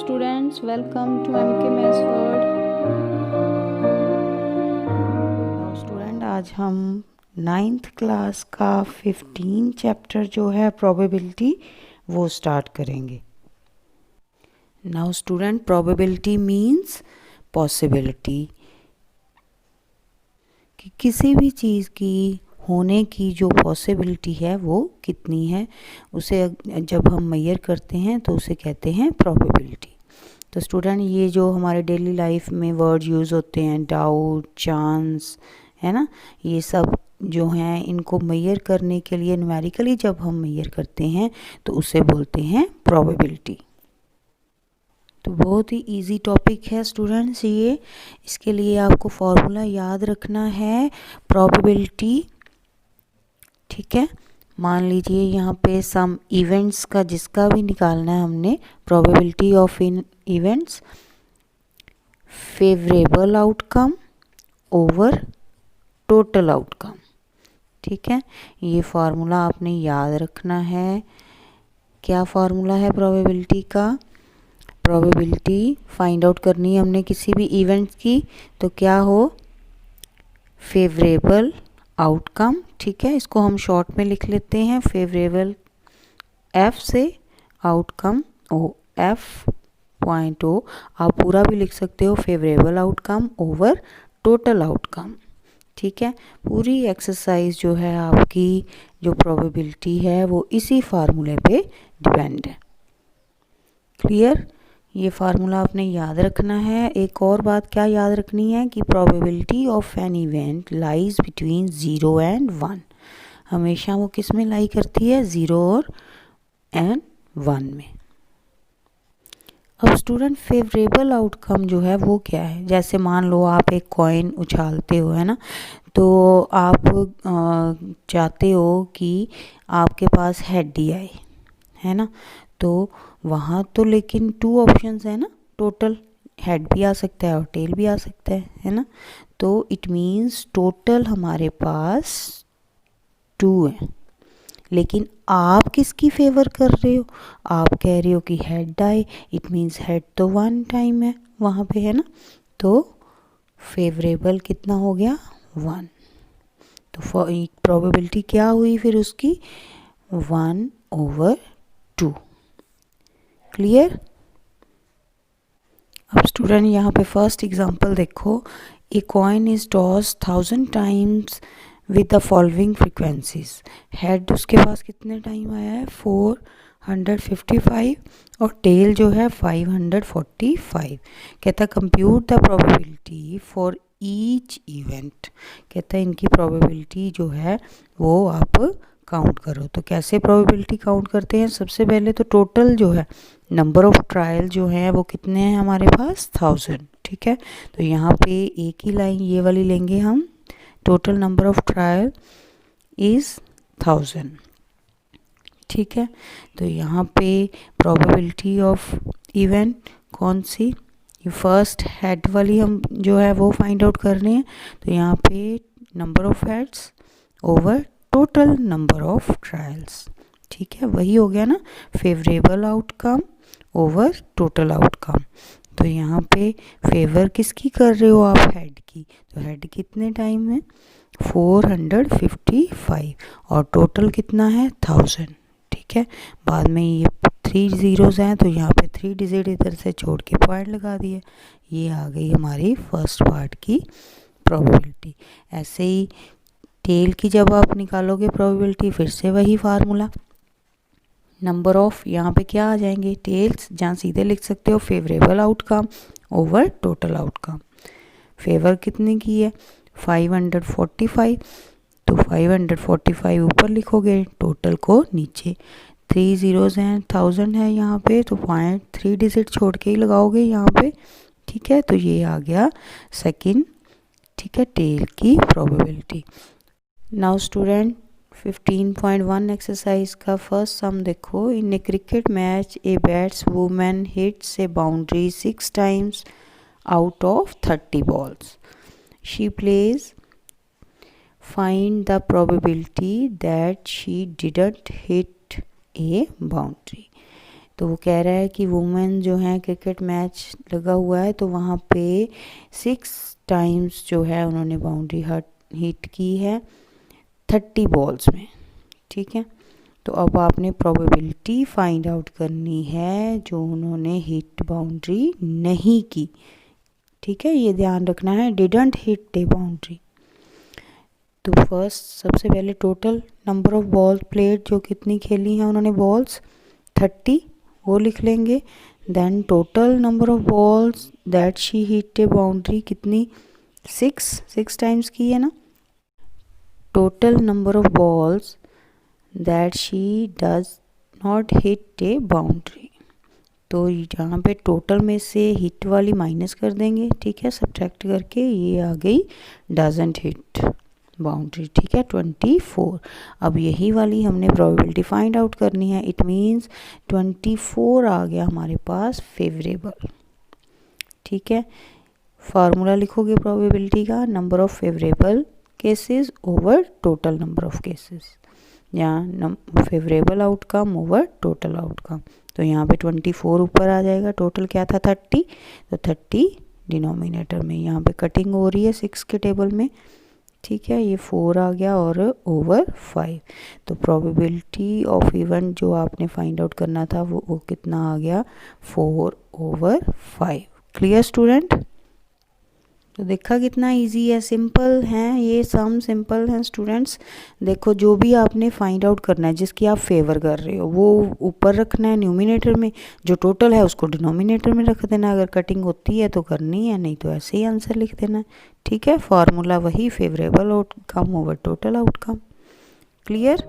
students, welcome to MK Maths World। Now student, आज हम 9th class का 15 chapter जो है प्रोबेबिलिटी वो स्टार्ट करेंगे। Now student, probability means possibility कि किसी भी चीज़ की होने की जो पॉसिबिलिटी है वो कितनी है, उसे जब हम मेजर करते हैं तो उसे कहते हैं प्रोबेबिलिटी। तो स्टूडेंट, ये जो हमारे डेली लाइफ में वर्ड यूज़ होते हैं, डाउट, चांस, है ना, ये सब जो हैं इनको मेजर करने के लिए न्यूमेरिकली जब हम मेजर करते हैं तो उसे बोलते हैं प्रोबेबिलिटी। तो बहुत ही इजी टॉपिक है स्टूडेंट्स ये। इसके लिए आपको फॉर्मूला याद रखना है प्रोबेबिलिटी, ठीक है। मान लीजिए यहाँ पे सम इवेंट्स का जिसका भी निकालना है हमने, probability of in events favourable outcome over total outcome, ठीक है। ये फार्मूला आपने याद रखना है। क्या फार्मूला है प्रोबेबिलिटी का? प्रोबेबिलिटी फाइंड आउट करनी है हमने किसी भी इवेंट की, तो क्या हो, फेवरेबल आउटकम, ठीक है। इसको हम शॉर्ट में लिख लेते हैं, फेवरेबल एफ से, आउटकम ओ, एफ पॉइंट ओ। आप पूरा भी लिख सकते हो, favourable outcome over total outcome, ठीक है। पूरी एक्सरसाइज जो है आपकी, जो प्रोबेबिलिटी है वो इसी फार्मूले पे डिपेंड है। क्लियर? ये फार्मूला आपने याद रखना है। एक और बात क्या याद रखनी है कि probability of an event lies between 0 and 1। हमेशा वो किस में लाई करती है? 0 और एंड 1 में। अब स्टूडेंट, फेवरेबल आउटकम जो है वो क्या है? जैसे मान लो आप एक कॉइन उछालते हो, है ना, तो आप चाहते हो कि आपके पास हेड ही आए, है ना, तो वहाँ तो लेकिन 2 ऑप्शंस है ना, टोटल हेड भी आ सकता है और टेल भी आ सकता है ना। तो इट मीन्स टोटल हमारे पास 2 है, लेकिन आप किसकी फेवर कर रहे हो? आप कह रहे हो कि हेड आए, इट मीन्स हेड तो 1 टाइम है वहाँ पे, है ना, तो फेवरेबल कितना हो गया? 1। तो प्रोबेबिलिटी क्या हुई फिर उसकी? 1/2। क्लियर? अब स्टूडेंट यहाँ पे फर्स्ट एग्जांपल देखो, a coin is toss 1000 times with the following frequencies. Head उसके पास कितने टाइम आया है? 455, और टेल जो है 545। कहता है compute the probability for each event. कहता है इनकी प्रोबेबिलिटी जो है वो आप काउंट करो। तो कैसे प्रोबेबिलिटी काउंट करते हैं? सबसे पहले तो टोटल जो है नंबर ऑफ ट्रायल जो है वो कितने हैं हमारे पास? 1000, ठीक है। तो यहाँ पे एक ही लाइन ये वाली लेंगे हम, total number of trial is 1000, ठीक है। तो यहाँ पे प्रोबेबिलिटी ऑफ इवेंट कौन सी? ये फर्स्ट हेड वाली हम जो है वो फाइंड आउट कर रहे हैं। तो यहाँ पे number of heads over total number of trials, ठीक है, वही हो गया ना, favourable outcome over total outcome. तो यहाँ पे फेवर किसकी कर रहे हो आप? हेड की। तो हेड कितने टाइम है? 455, और टोटल कितना है? 1000, ठीक है। बाद में ये 3 ज़ीरोज़ हैं तो यहाँ पे 3 डिजिट इधर से छोड़ के पॉइंट लगा दिए। ये आ गई हमारी फर्स्ट पार्ट की प्रोबेबिलिटी। ऐसे ही टेल की जब आप निकालोगे प्रोबेबिलिटी, फिर से वही फार्मूला, नंबर ऑफ, यहाँ पे क्या आ जाएंगे? टेल्स, जहाँ सीधे लिख सकते हो favourable outcome over total outcome. Favour कितने की है? 545, तो 545 ऊपर लिखोगे, टोटल को नीचे। 3 ज़ीरोज़ हैं, 1000 है यहाँ पे, तो पॉइंट 3 डिजिट छोड़ के ही लगाओगे यहाँ पे, ठीक है। तो ये आ गया सेकंड, ठीक है, टेल की प्रोबेबिलिटी। नाउ स्टूडेंट, 15.1 एक्सरसाइज का फर्स्ट सम देखो। In a cricket match a batswoman hits a boundary 6 times out of 30 balls. She plays. Find the probability that she didn't hit a boundary. तो वो कह रहा है कि women जो है क्रिकेट मैच लगा हुआ है तो वहाँ पे 6 टाइम्स जो है उन्होंने बाउंड्री हिट की है 30 बॉल्स में, ठीक है। तो अब आपने प्रोबेबिलिटी फाइंड आउट करनी है जो उन्होंने हिट बाउंड्री नहीं की, ठीक है, ये ध्यान रखना है, डिडंट हिट द बाउंड्री। तो फर्स्ट सबसे पहले total number of ball played, जो कितनी खेली हैं उन्होंने बॉल्स 30, वो लिख लेंगे। Then total number of balls that she hit a boundary कितनी 6 टाइम्स की है ना। Total number of balls that she does not hit a boundary, तो यहाँ पे टोटल में से हिट वाली माइनस कर देंगे, ठीक है, सब्ट्रैक्ट करके ये आ गई डजंट हिट बाउंड्री, ठीक है 24। अब यही वाली हमने प्रोबेबिलिटी फाइंड आउट करनी है। इट मीन्स 24 आ गया हमारे पास फेवरेबल, ठीक है। फार्मूला लिखोगे प्रोबेबिलिटी का, number of favourable cases over total number of cases, या favourable outcome over total outcome. तो यहाँ पे 24 ऊपर आ जाएगा, टोटल क्या था 30, तो 30 डिनोमिनेटर में, यहाँ पे कटिंग हो रही है 6 के टेबल में, ठीक है, ये 4 आ गया और ओवर 5। तो प्रोबेबिलिटी ऑफ इवेंट जो आपने फाइंड आउट करना था वो कितना आ गया 4 ओवर 5। Clear student? तो देखा कितना इजी है, सिंपल है ये सम, सिंपल है स्टूडेंट्स। देखो जो भी आपने फाइंड आउट करना है जिसकी आप फेवर कर रहे हो वो ऊपर रखना है न्यूमिनेटर में, जो टोटल है उसको डिनोमिनेटर में रख देना, अगर कटिंग होती है तो करनी है, नहीं तो ऐसे ही आंसर लिख देना है, ठीक है। फार्मूला वही, favourable outcome over total outcome. Clear?